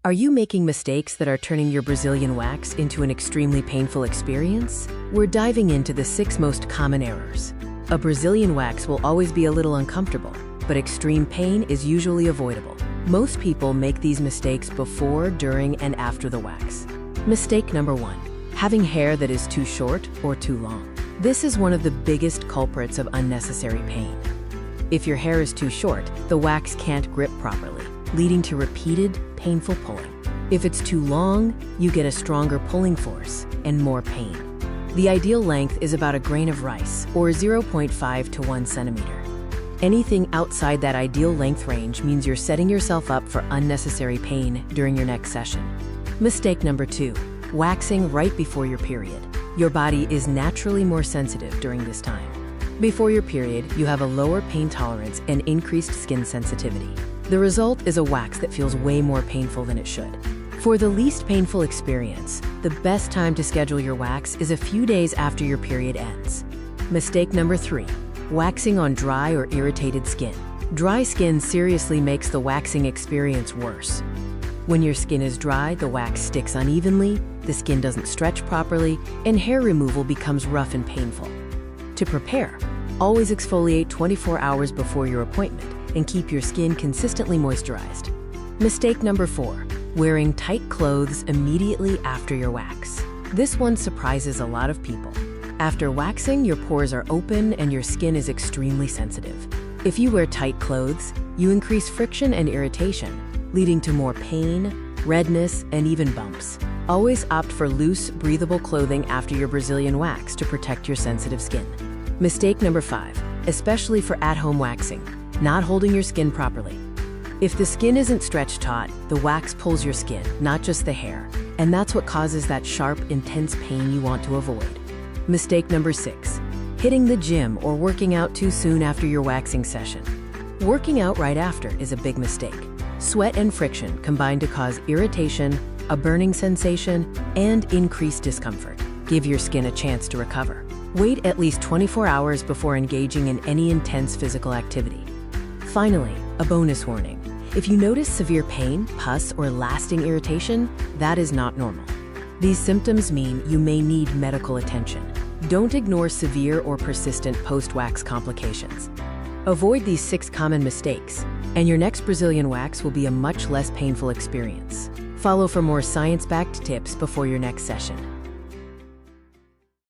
Are you making mistakes that are turning your Brazilian wax into an extremely painful experience? We're diving into the 6 most common errors. A Brazilian wax will always be a little uncomfortable, but extreme pain is usually avoidable. Most people make these mistakes before, during, and after the wax. Mistake number 1. Having hair that is too short or too long. This is one of the biggest culprits of unnecessary pain. If your hair is too short, the wax can't grip properly, leading to repeated, painful pulling. If it's too long, you get a stronger pulling force and more pain. The ideal length is about a grain of rice, or 0.5 to 1 centimeter. Anything outside that ideal length range means you're setting yourself up for unnecessary pain during your next session. Mistake number 2. Waxing right before your period. Your body is naturally more sensitive during this time. Before your period, you have a lower pain tolerance and increased skin sensitivity. The result is a wax that feels way more painful than it should. For the least painful experience, the best time to schedule your wax is a few days after your period ends. Mistake number 3. Waxing on dry or irritated skin. Dry skin seriously makes the waxing experience worse. When your skin is dry, the wax sticks unevenly, the skin doesn't stretch properly, and hair removal becomes rough and painful. To prepare, always exfoliate 24 hours before your appointment and keep your skin consistently moisturized. Mistake number 4. Wearing tight clothes immediately after your wax. This one surprises a lot of people. After waxing, your pores are open and your skin is extremely sensitive. If you wear tight clothes, you increase friction and irritation, leading to more pain, redness, and even bumps. Always opt for loose, breathable clothing after your Brazilian wax to protect your sensitive skin. Mistake number 5, especially for at-home waxing, not holding your skin properly. If the skin isn't stretched taut, the wax pulls your skin, not just the hair, and that's what causes that sharp, intense pain you want to avoid. Mistake number 6, hitting the gym or working out too soon after your waxing session. Working out right after is a big mistake. Sweat and friction combine to cause irritation, a burning sensation, and increased discomfort. Give your skin a chance to recover. Wait at least 24 hours before engaging in any intense physical activity. Finally, a bonus warning. If you notice severe pain, pus, or lasting irritation, that is not normal. These symptoms mean you may need medical attention. Don't ignore severe or persistent post-wax complications. Avoid these 6 common mistakes, and your next Brazilian wax will be a much less painful experience. Follow for more science-backed tips before your next session.